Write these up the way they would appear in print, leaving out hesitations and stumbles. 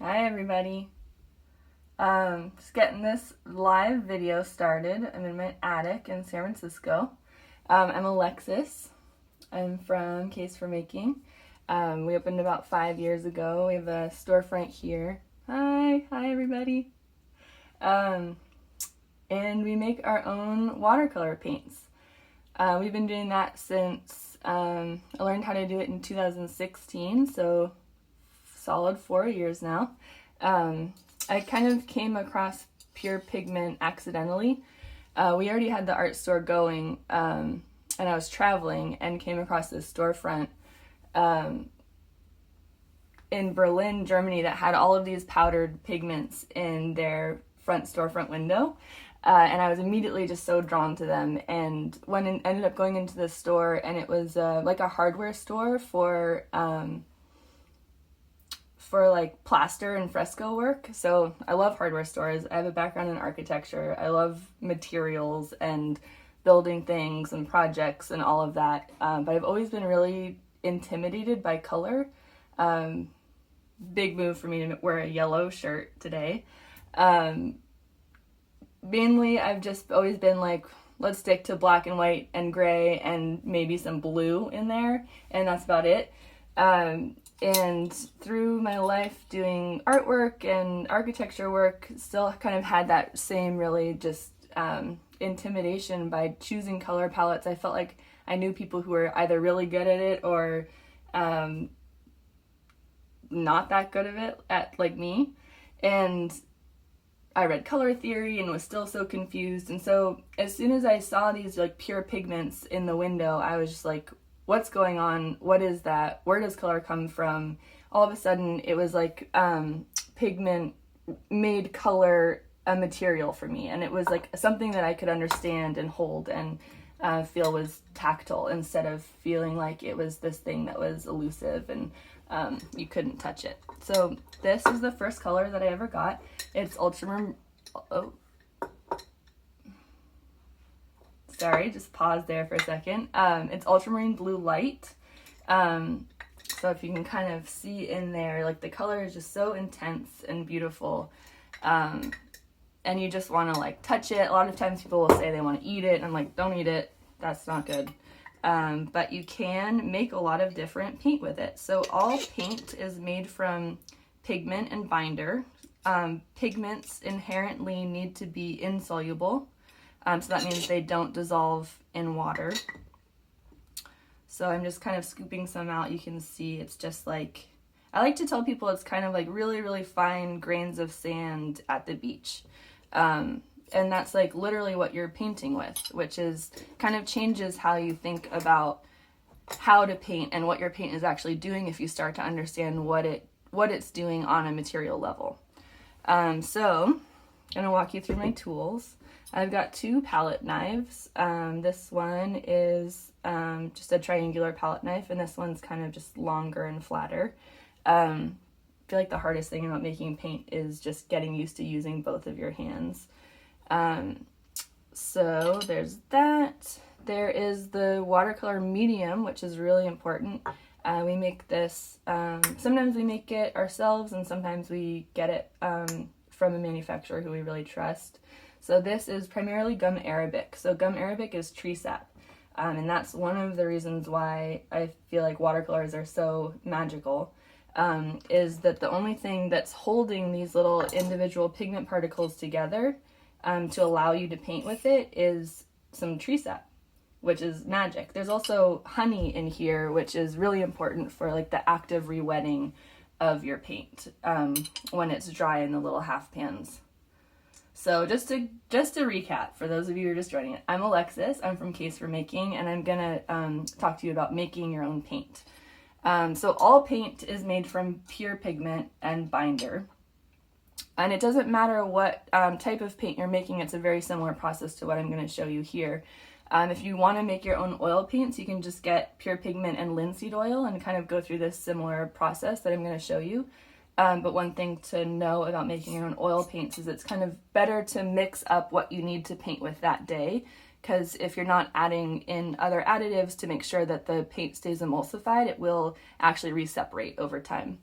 Hi everybody. Just getting this live video started. I'm in my attic in San Francisco. I'm Alexis. I'm from Case for Making. We opened about 5 years ago. We have a storefront here. Hi everybody. And we make our own watercolor paints. We've been doing that since I learned how to do it in 2016, so solid 4 years now. I kind of came across pure-pigment accidentally. We already had the art store going, and I was traveling and came across this storefront in Berlin, Germany, that had all of these powdered pigments in their front storefront window. And I was immediately just so drawn to them, and ended up going into the store, and it was like a hardware store for like plaster and fresco work. So I love hardware stores. I have a background in architecture. I love materials and building things and projects and all of that. But I've always been really intimidated by color. Big move for me to wear a yellow shirt today. Mainly I've just always been like, let's stick to black and white and gray and maybe some blue in there, and that's about it. And through my life doing artwork and architecture work, still kind of had that same really just intimidation by choosing color palettes. I felt like I knew people who were either really good at it or not that good at it, like me. And I read color theory and was still so confused. And so as soon as I saw these like pure pigments in the window, I was just like, what's going on? What is that? Where does color come from? All of a sudden, it was like pigment made color a material for me. And it was like something that I could understand and hold and feel was tactile, instead of feeling like it was this thing that was elusive and you couldn't touch it. So this is the first color that I ever got. It's ultramarine. Oh. Sorry, just pause there for a second. It's ultramarine blue light. So if you can kind of see in there, like the color is just so intense and beautiful. And you just want to like touch it. A lot of times people will say they want to eat it, and I'm like, don't eat it. That's not good. But you can make a lot of different paint with it. So all paint is made from pigment and binder. Pigments inherently need to be insoluble. So that means they don't dissolve in water. So I'm just kind of scooping some out. You can see it's just like, I like to tell people it's kind of like really, really fine grains of sand at the beach. And that's like literally what you're painting with, which is kind of changes how you think about how to paint and what your paint is actually doing if you start to understand what it's doing on a material level. So I'm gonna walk you through my tools. I've got 2 palette knives. This one is just a triangular palette knife, and this one's kind of just longer and flatter. I feel like the hardest thing about making paint is just getting used to using both of your hands. So there's that. There is the watercolor medium, which is really important. We make this, sometimes we make it ourselves, and sometimes we get it from a manufacturer who we really trust. So this is primarily gum arabic. So gum arabic is tree sap. And that's one of the reasons why I feel like watercolors are so magical, is that the only thing that's holding these little individual pigment particles together to allow you to paint with it is some tree sap, which is magic. There's also honey in here, which is really important for like the active re-wetting of your paint when it's dry in the little half pans. So just to recap, for those of you who are just joining it, I'm Alexis, I'm from Case for Making, and I'm gonna talk to you about making your own paint. So all paint is made from pure pigment and binder. And it doesn't matter what type of paint you're making, it's a very similar process to what I'm gonna show you here. If you wanna make your own oil paints, you can just get pure pigment and linseed oil and kind of go through this similar process that I'm gonna show you. But one thing to know about making your own oil paints is it's kind of better to mix up what you need to paint with that day, because if you're not adding in other additives to make sure that the paint stays emulsified, it will actually re-separate over time.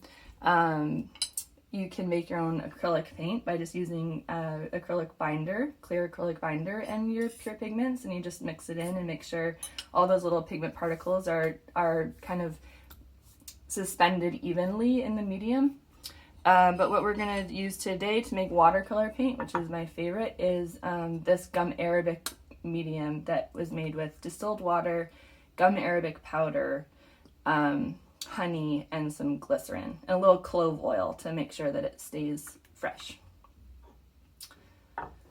you can make your own acrylic paint by just using acrylic binder, clear acrylic binder, and your pure pigments, and you just mix it in and make sure all those little pigment particles are kind of suspended evenly in the medium. But what we're going to use today to make watercolor paint, which is my favorite, is this gum arabic medium that was made with distilled water, gum arabic powder, honey, and some glycerin, and a little clove oil to make sure that it stays fresh.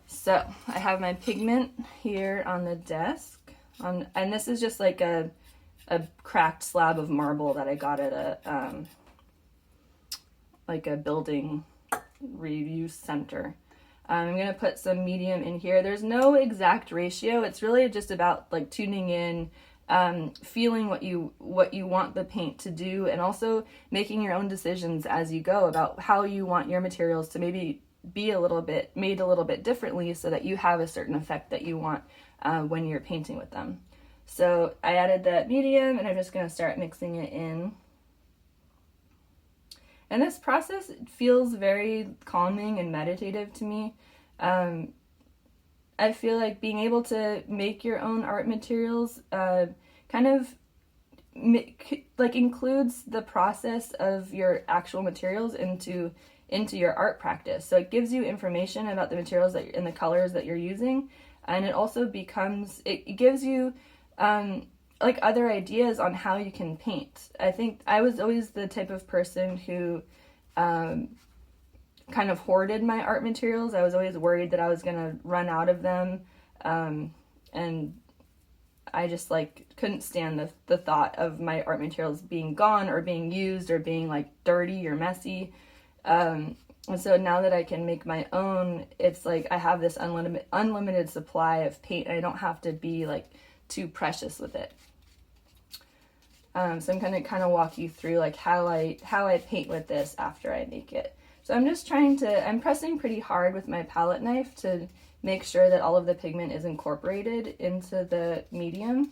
So I have my pigment here on the desk, and this is just like a cracked slab of marble that I got at a like a building reuse center. I'm going to put some medium in here. There's no exact ratio. It's really just about like tuning in, feeling what you want the paint to do, and also making your own decisions as you go about how you want your materials to maybe be made a little bit differently so that you have a certain effect that you want when you're painting with them. So I added that medium, and I'm just going to start mixing it in. And this process feels very calming and meditative to me. I feel like being able to make your own art materials kind of like includes the process of your actual materials into your art practice. So it gives you information about the materials and the colors that you're using, and it also it gives you like other ideas on how you can paint. I think I was always the type of person who kind of hoarded my art materials. I was always worried that I was going to run out of them, and I just like couldn't stand the thought of my art materials being gone or being used or being like dirty or messy. And so now that I can make my own, it's like I have this unlimited supply of paint, and I don't have to be like too precious with it. So I'm going to kind of walk you through like how I paint with this after I make it. So I'm pressing pretty hard with my palette knife to make sure that all of the pigment is incorporated into the medium.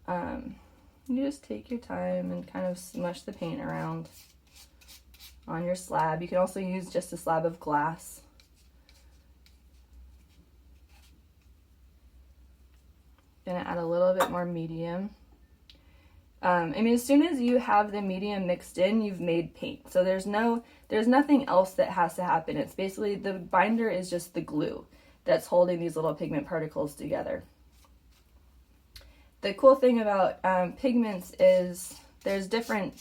You just take your time and kind of smush the paint around on your slab. You can also use just a slab of glass. Gonna add a little bit more medium. I mean, as soon as you have the medium mixed in, you've made paint. So there's nothing else that has to happen. It's basically the binder is just the glue that's holding these little pigment particles together. The cool thing about pigments is there's different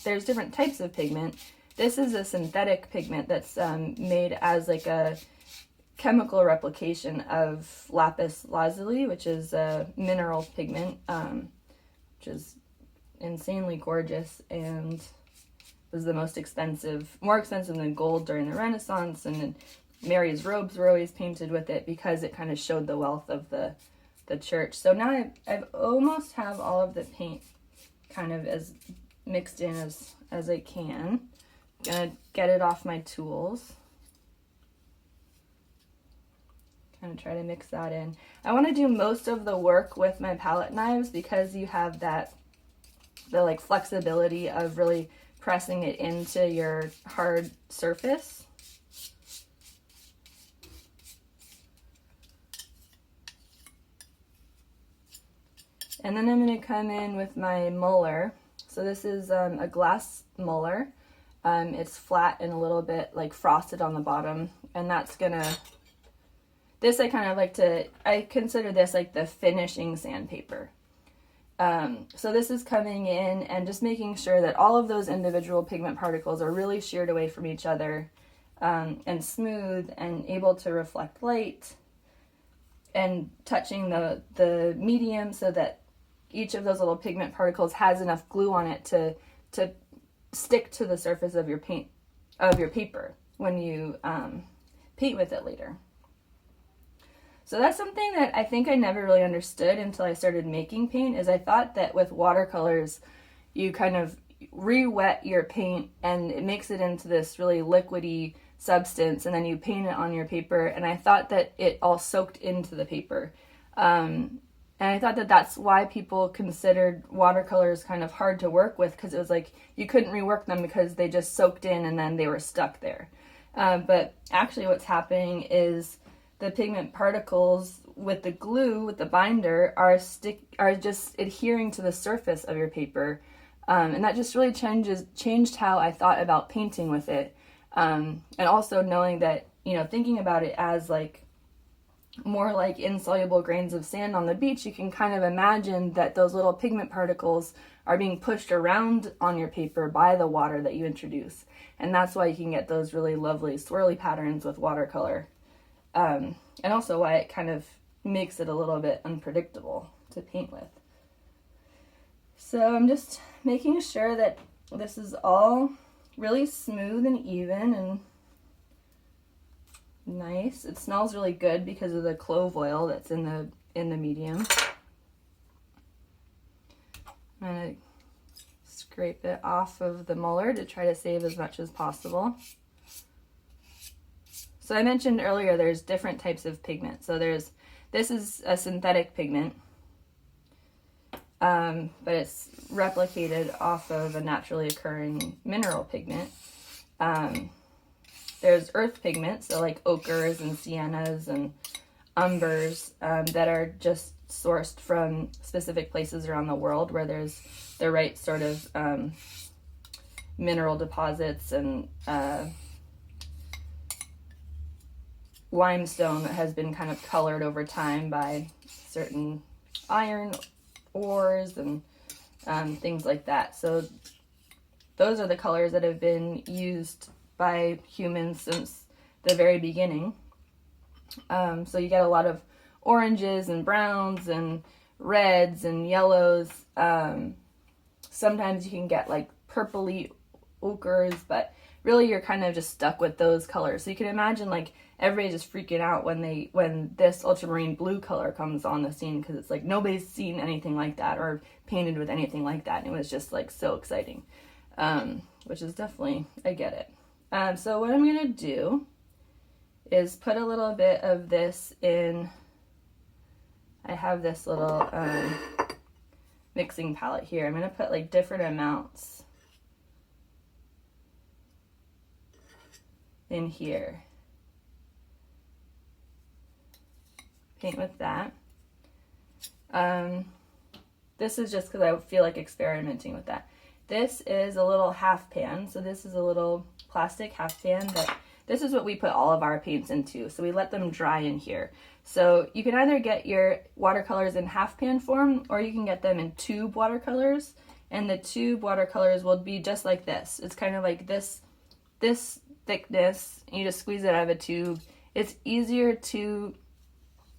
types of pigment. This is a synthetic pigment that's made as like a chemical replication of lapis lazuli, which is a mineral pigment, which is insanely gorgeous and was the more expensive than gold during the Renaissance, and Mary's robes were always painted with it because it kind of showed the wealth of the church. So now I've almost have all of the paint kind of as mixed in as I can. I'm gonna get it off my tools. Kind of try to mix that in. I want to do most of the work with my palette knives because you have the like flexibility of really pressing it into your hard surface. And then I'm going to come in with my muller. So this is a glass muller. It's flat and a little bit like frosted on the bottom, and that's gonna, this I consider this like the finishing sandpaper. So this is coming in and just making sure that all of those individual pigment particles are really sheared away from each other, and smooth and able to reflect light, and touching the medium so that each of those little pigment particles has enough glue on it to stick to the surface of your paper when you paint with it later. So that's something that I think I never really understood until I started making paint, is I thought that with watercolors you kind of re-wet your paint and it makes it into this really liquidy substance, and then you paint it on your paper, and I thought that it all soaked into the paper. And I thought that that's why people considered watercolors kind of hard to work with, because it was like you couldn't rework them because they just soaked in and then they were stuck there. But actually what's happening is the pigment particles with the glue, with the binder, are just adhering to the surface of your paper. And that just really changed how I thought about painting with it. And also knowing that, you know, thinking about it as like more like insoluble grains of sand on the beach, you can kind of imagine that those little pigment particles are being pushed around on your paper by the water that you introduce. And that's why you can get those really lovely swirly patterns with watercolor. And also why it kind of makes it a little bit unpredictable to paint with. So I'm just making sure that this is all really smooth and even and nice. It smells really good because of the clove oil that's in the medium. I'm gonna scrape it off of the muller to try to save as much as possible. So I mentioned earlier there's different types of pigment. So this is a synthetic pigment, but it's replicated off of a naturally occurring mineral pigment. There's earth pigments, so like ochres and siennas and umbers, that are just sourced from specific places around the world where there's the right sort of mineral deposits and limestone that has been kind of colored over time by certain iron ores and things like that. So those are the colors that have been used by humans since the very beginning. So you get a lot of oranges and browns and reds and yellows. Sometimes you can get like purpley ochres, but really you're kind of just stuck with those colors. So you can imagine like everybody just freaking out when this ultramarine blue color comes on the scene, because it's like nobody's seen anything like that or painted with anything like that. And it was just like so exciting, which is definitely, I get it. So what I'm going to do is put a little bit of this in. I have this little mixing palette here. I'm going to put like different amounts in here. Paint with that. This is just because I feel like experimenting with that. This is a little half pan. So this is a little plastic half pan that this is what we put all of our paints into. So we let them dry in here. So you can either get your watercolors in half pan form, or you can get them in tube watercolors. And the tube watercolors will be just like this. It's kind of like this thickness. And you just squeeze it out of a tube. It's easier to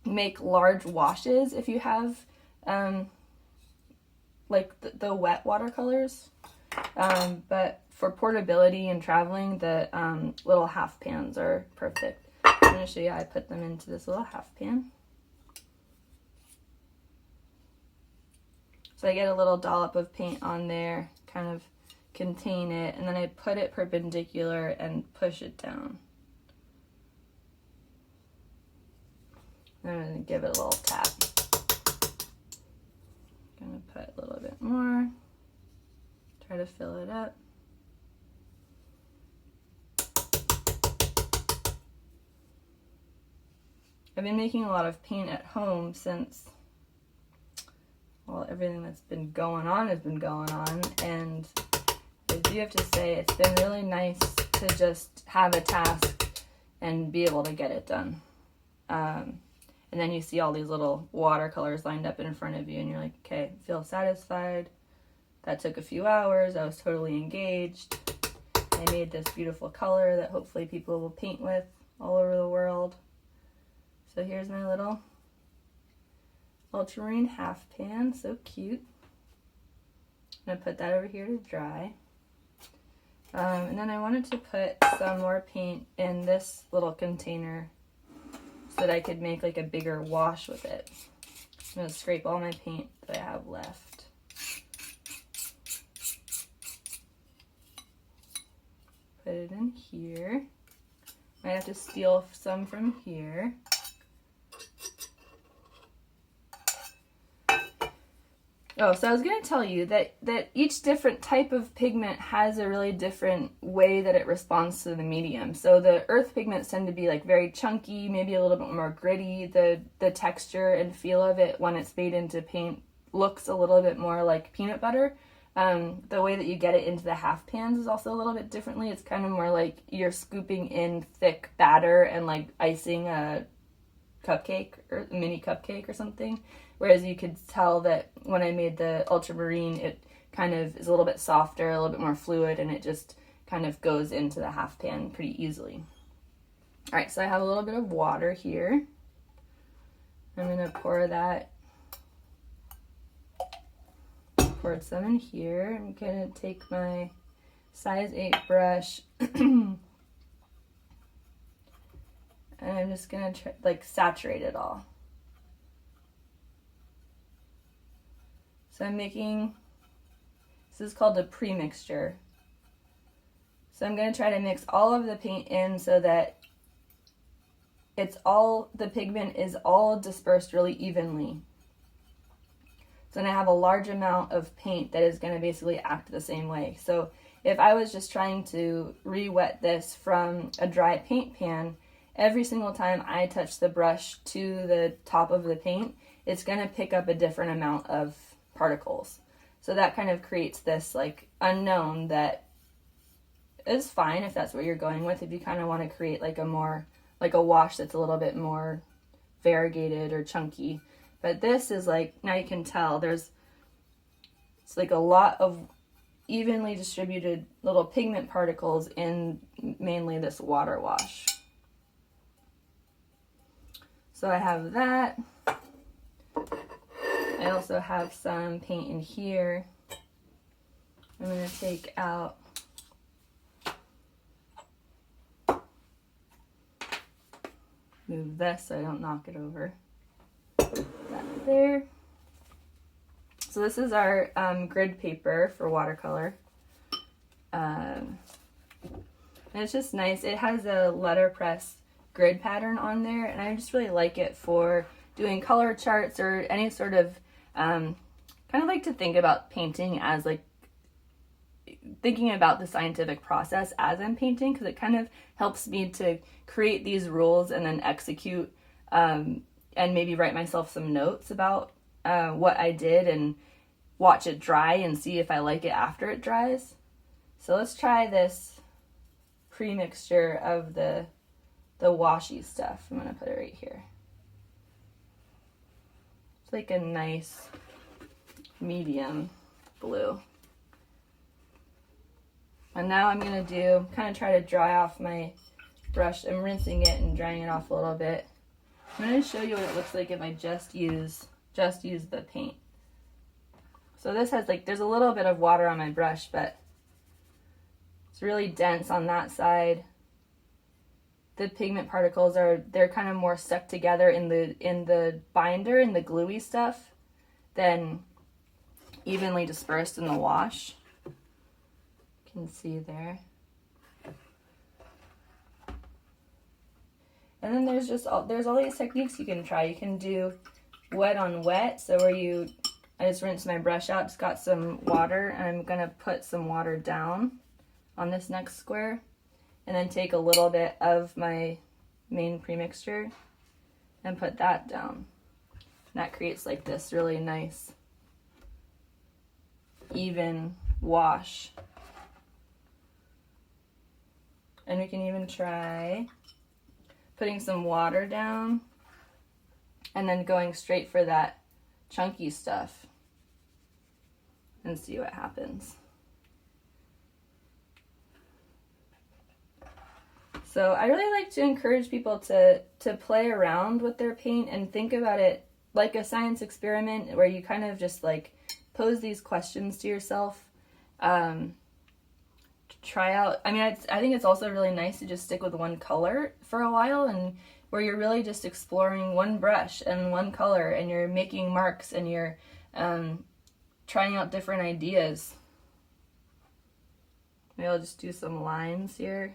make large washes if you have like the wet watercolors. But for portability and traveling, the little half pans are perfect. I'm going to show you how I put them into this little half pan. So I get a little dollop of paint on there, kind of contain it, and then I put it perpendicular and push it down. I'm going to give it a little tap. I'm going to put a little bit more, try to fill it up. I've been making a lot of paint at home since, well, everything that's been going on has been going on, and I do have to say it's been really nice to just have a task and be able to get it done. And then you see all these little watercolors lined up in front of you, and you're like, okay, feel satisfied. That took a few hours. I was totally engaged. I made this beautiful color that hopefully people will paint with all over the world. So here's my little ultramarine half pan, so cute. I'm going to put that over here to dry. And then I wanted to put some more paint in this little container so that I could make like a bigger wash with it. I'm going to scrape all my paint that I have left. Put it in here. I have to steal some from here. Oh, so I was going to tell you that each different type of pigment has a really different way that it responds to the medium. So the earth pigments tend to be like very chunky, maybe a little bit more gritty. The texture and feel of it when it's made into paint looks a little bit more like peanut butter. The way that you get it into the half pans is also a little bit differently. It's kind of more like you're scooping in thick batter and like icing a cupcake or a mini cupcake or something. Whereas you could tell that when I made the ultramarine, it kind of is a little bit softer, a little bit more fluid, and it just kind of goes into the half pan pretty easily. All right, so I have a little bit of water here. I'm gonna pour some in here. I'm gonna take my size 8 brush and I'm just gonna saturate it all. So I'm making, this is called a pre-mixture. So I'm going to try to mix all of the paint in so that the pigment is all dispersed really evenly. So then I have a large amount of paint that is going to basically act the same way. So if I was just trying to re-wet this from a dry paint pan, every single time I touch the brush to the top of the paint, it's going to pick up a different amount of particles. So that kind of creates this like unknown that is fine if that's what you're going with. If you kind of want to create like a wash that's a little bit more variegated or chunky. But this is like, now you can tell it's like a lot of evenly distributed little pigment particles in mainly this water wash. So I have that. I also have some paint in here. I'm going to take out move this so I don't knock it over. That there. So this is our grid paper for watercolor. And it's just nice. It has a letterpress grid pattern on there, and I just really like it for doing color charts or any sort of kind of like to think about painting as like thinking about the scientific process as I'm painting, because it kind of helps me to create these rules and then execute and maybe write myself some notes about what I did and watch it dry and see if I like it after it dries. So let's try this pre-mixture of the washy stuff. I'm going to put it right here. It's like a nice medium blue. And now I'm going to kind of try to dry off my brush. I'm rinsing it and drying it off a little bit. I'm going to show you what it looks like if I just use the paint. So this has there's a little bit of water on my brush, but it's really dense on that side. The pigment particles they're kind of more stuck together in the binder, in the gluey stuff, than evenly dispersed in the wash. You can see there. And then there's all these techniques you can try. You can do wet on wet, so where I just rinsed my brush out, just got some water, and I'm gonna put some water down on this next square. And then take a little bit of my main premixture and put that down. And that creates like this really nice, even wash. And we can even try putting some water down and then going straight for that chunky stuff and see what happens. So I really like to encourage people to play around with their paint and think about it like a science experiment, where you kind of just like pose these questions to yourself. Try out, I think it's also really nice to just stick with one color for a while, and where you're really just exploring one brush and one color, and you're making marks, and you're trying out different ideas. Maybe I'll just do some lines here.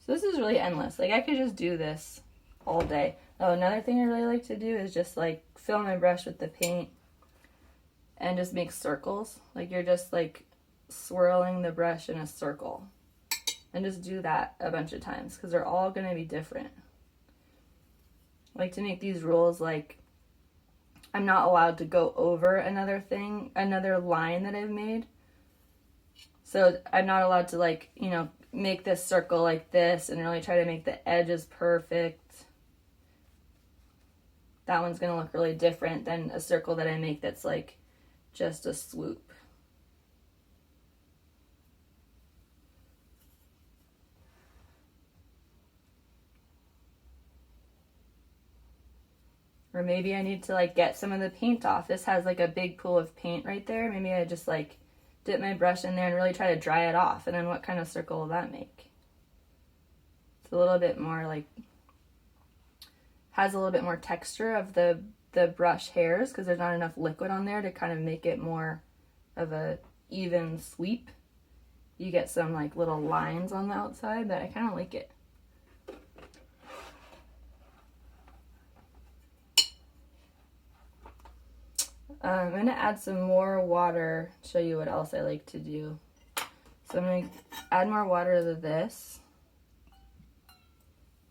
So this is is really endless. Like I could just do this all day. Oh, another thing I really like to do is just like fill my brush with the paint and just make circles. Like you're just like swirling the brush in a circle. And just do that a bunch of times because they're all going to be different. I like to make these rules like I'm not allowed to go over another line that I've made. So I'm not allowed to like, you know, make this circle like this and really try to make the edges perfect. That one's going to look really different than a circle that I make that's like just a swoop. Or maybe I need to like get some of the paint off. This has like a big pool of paint right there. Maybe I just like dip my brush in there and really try to dry it off. And then what kind of circle will that make? It's a little bit more like, has a little bit more texture of the brush hairs because there's not enough liquid on there to kind of make it more of a even sweep. You get some like little lines on the outside, but I kind of like it. I'm going to add some more water, show you what else I like to do. So I'm going to add more water to this.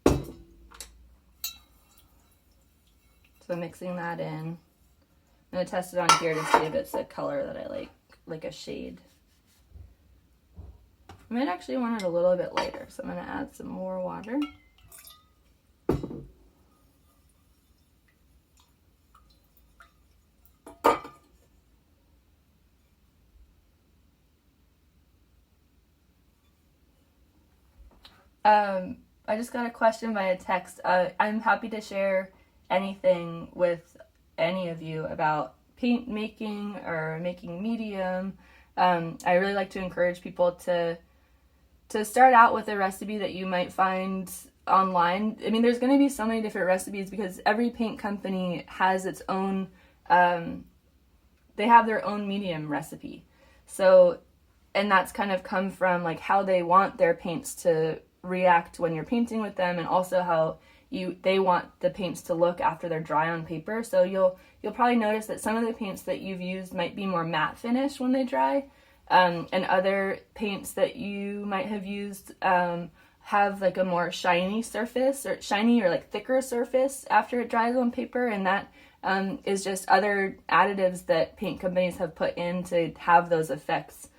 So I'm mixing that in. I'm going to test it on here to see if it's a color that I like a shade. I might actually want it a little bit lighter, so I'm going to add some more water. I just got a question via text. I'm happy to share anything with any of you about paint making or making medium. I really like to encourage people to start out with a recipe that you might find online. I mean, there's going to be so many different recipes because every paint company has its own, they have their own medium recipe. So, and that's kind of come from like how they want their paints to react when you're painting with them, and also how they want the paints to look after they're dry on paper. So you'll probably notice that some of the paints that you've used might be more matte finish when they dry, and other paints that you might have used have like a more shiny surface or like thicker surface after it dries on paper, and that is just other additives that paint companies have put in to have those effects,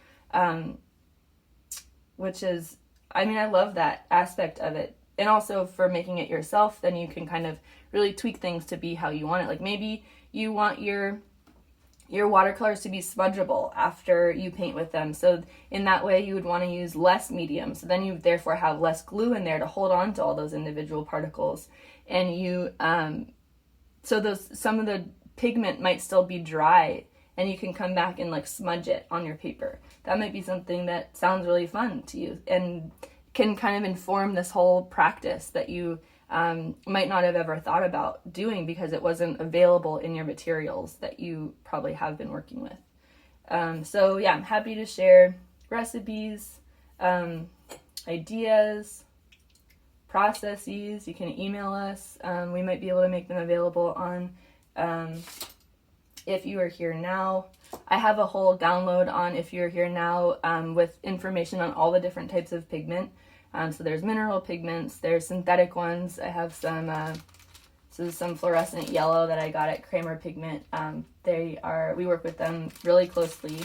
which is, I mean, I love that aspect of it. And also for making it yourself, then you can kind of really tweak things to be how you want it. Like maybe you want your watercolors to be smudgeable after you paint with them. So in that way you would want to use less medium. So then you therefore have less glue in there to hold on to all those individual particles. And you, so some of the pigment might still be dry, and you can come back and like smudge it on your paper. That might be something that sounds really fun to you and can kind of inform this whole practice that you might not have ever thought about doing because it wasn't available in your materials that you probably have been working with. So yeah, I'm happy to share recipes, ideas, processes. You can email us. We might be able to make them available on If You Are Here Now. I have a whole download on If You're Here Now with information on all the different types of pigment. So there's mineral pigments, there's synthetic ones. I have some, so this is some fluorescent yellow that I got at Kramer Pigment. We work with them really closely.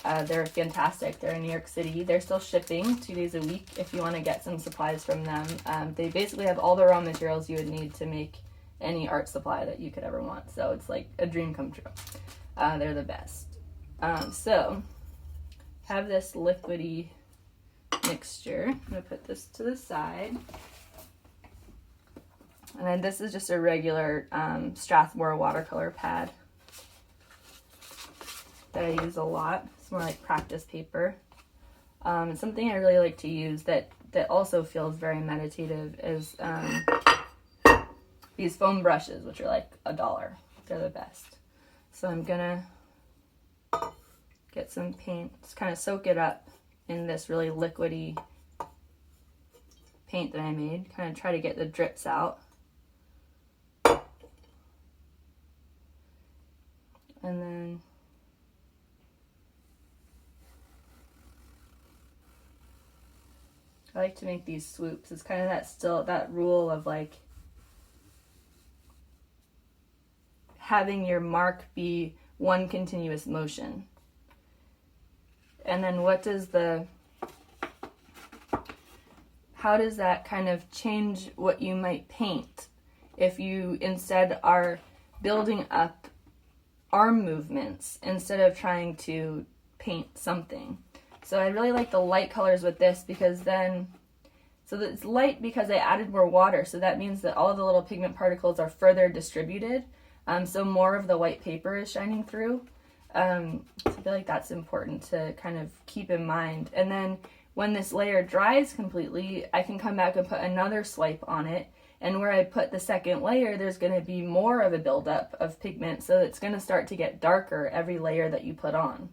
They're fantastic. They're in New York City. They're still shipping 2 days a week if you want to get some supplies from them. They basically have all the raw materials you would need to make any art supply that you could ever want. So it's like a dream come true. They're the best. So have this liquidy mixture. I'm going to put this to the side. And then this is just a regular Strathmore watercolor pad that I use a lot. It's more like practice paper. And something I really like to use that also feels very meditative is these foam brushes, which are like $1. They're the best. So I'm gonna get some paint, just kind of soak it up in this really liquidy paint that I made, kind of try to get the drips out. And then I like to make these swoops. It's kind of that rule of like having your mark be one continuous motion. And then how does that kind of change what you might paint if you instead are building up arm movements instead of trying to paint something? So I really like the light colors with this because so it's light because I added more water, so that means that all of the little pigment particles are further distributed, so more of the white paper is shining through. So I feel like that's important to kind of keep in mind. And then when this layer dries completely, I can come back and put another swipe on it, and where I put the second layer, there's going to be more of a buildup of pigment, so it's going to start to get darker every layer that you put on.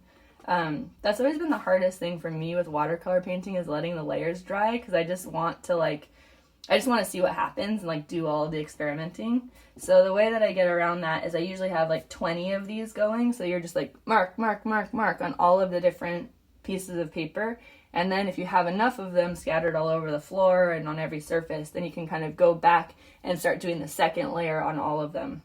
That's always been the hardest thing for me with watercolor painting, is letting the layers dry, because I just want to see what happens and like do all of the experimenting. So the way that I get around that is I usually have like 20 of these going, so you're just like mark, mark, mark, mark on all of the different pieces of paper. And then if you have enough of them scattered all over the floor and on every surface, then you can kind of go back and start doing the second layer on all of them.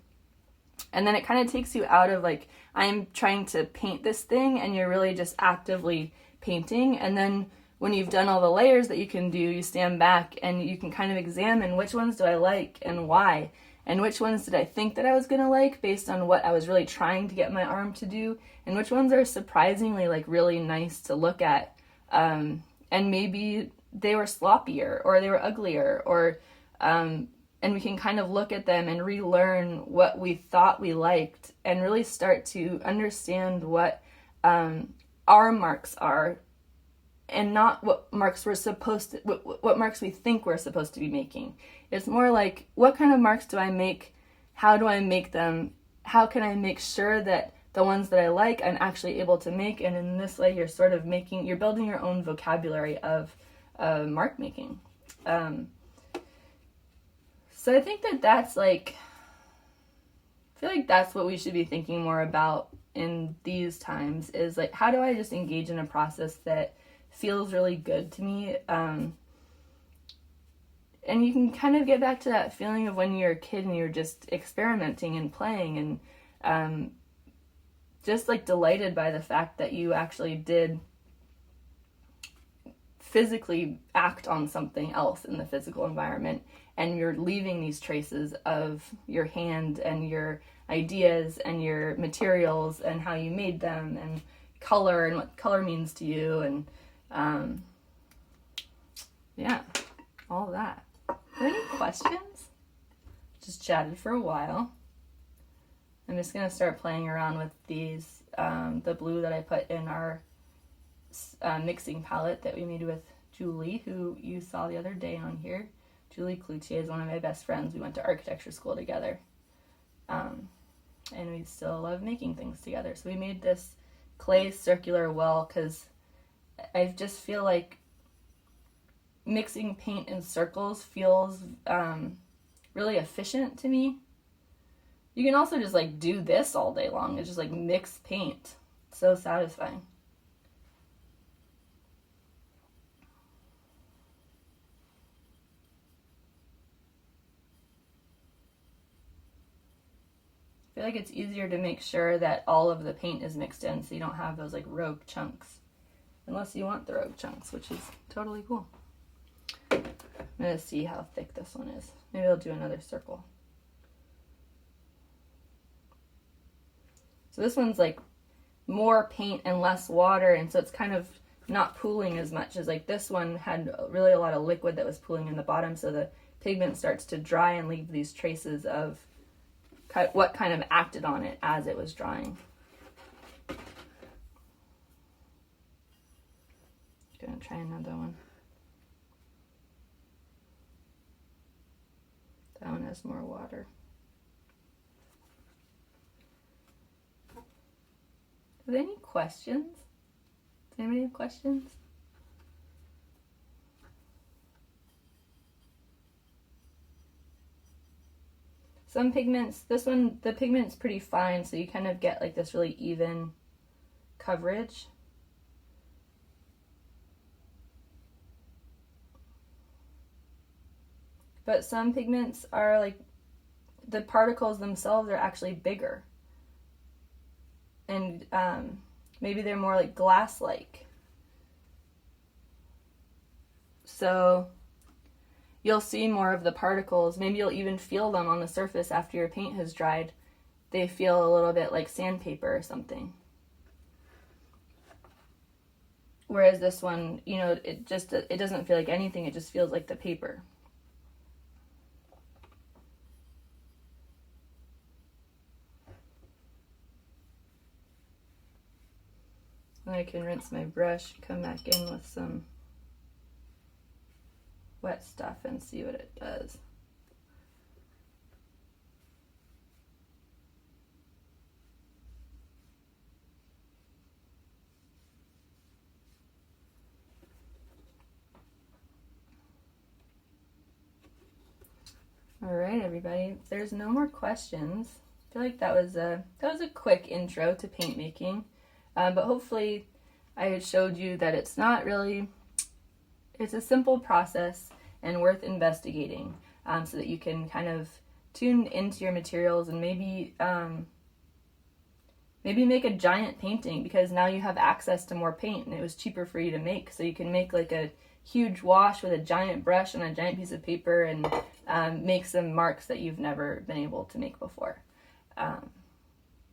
And then it kind of takes you out of like, I'm trying to paint this thing, and you're really just actively painting. And then when you've done all the layers that you can do, you stand back and you can kind of examine which ones do I like and why, and which ones did I think that I was gonna like based on what I was really trying to get my arm to do, and which ones are surprisingly like really nice to look at. And maybe they were sloppier or they were uglier, or and we can kind of look at them and relearn what we thought we liked and really start to understand what our marks are, and not what marks what marks we think we're supposed to be making. It's more like, what kind of marks do I make? How do I make them? How can I make sure that the ones that I like I'm actually able to make? And in this way, you're sort of you're building your own vocabulary of mark making. So I think that's like, I feel like that's what we should be thinking more about in these times, is like, how do I just engage in a process that feels really good to me? And you can kind of get back to that feeling of when you're a kid and you're just experimenting and playing and just like delighted by the fact that you actually did physically act on something else in the physical environment, and you're leaving these traces of your hand and your ideas and your materials and how you made them and color and what color means to you, and yeah, all that. Are there any questions? Just chatted for a while. I'm just going to start playing around with these, the blue that I put in our mixing palette that we made with Julie, who you saw the other day on here. Julie Cloutier is one of my best friends. We went to architecture school together. And we still love making things together. So we made this clay circular well because I just feel like mixing paint in circles feels really efficient to me. You can also just like do this all day long. It's just like mix paint. It's so satisfying. I feel like it's easier to make sure that all of the paint is mixed in, so you don't have those like rogue chunks. Unless you want the rogue chunks, which is totally cool. I'm gonna see how thick this one is. Maybe I'll do another circle. So this one's like more paint and less water, and so it's kind of not pooling as much as like this one had really a lot of liquid that was pooling in the bottom, so the pigment starts to dry and leave these traces of what kind of acted on it as it was drying. Gonna try another one. That one has more water. Are there any questions? Does anybody have questions? Some pigments, this one, the pigment's pretty fine, so you kind of get like this really even coverage. But some pigments are like, the particles themselves are actually bigger. And maybe they're more like glass-like. So you'll see more of the particles. Maybe you'll even feel them on the surface after your paint has dried. They feel a little bit like sandpaper or something. Whereas this one, you know, it doesn't feel like anything. It just feels like the paper. And I can rinse my brush, come back in with some wet stuff and see what it does. All right, everybody. If there's no more questions, I feel like that was a quick intro to paint making, but hopefully I showed you that it's not really. It's a simple process and worth investigating, so that you can kind of tune into your materials and maybe make a giant painting, because now you have access to more paint and it was cheaper for you to make. So you can make like a huge wash with a giant brush on a giant piece of paper and make some marks that you've never been able to make before. That's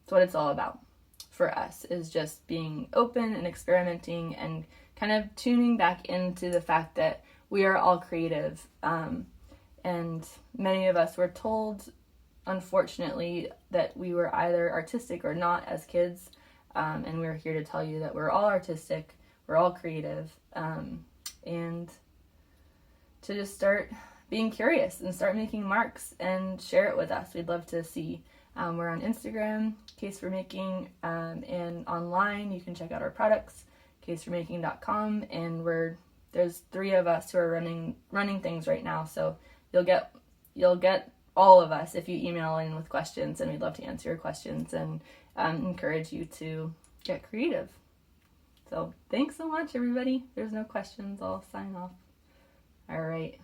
what it's all about for us, is just being open and experimenting and kind of tuning back into the fact that we are all creative. And many of us were told, unfortunately, that we were either artistic or not as kids. And we're here to tell you that we're all artistic, we're all creative, and to just start being curious and start making marks and share it with us. We'd love to see. We're on Instagram, Case for Making, and online you can check out our products, caseformaking.com, and there's 3 of us who are running things right now, so you'll get all of us if you email in with questions, and we'd love to answer your questions and encourage you to get creative. So thanks so much, everybody. If there's no questions, I'll sign off. All right.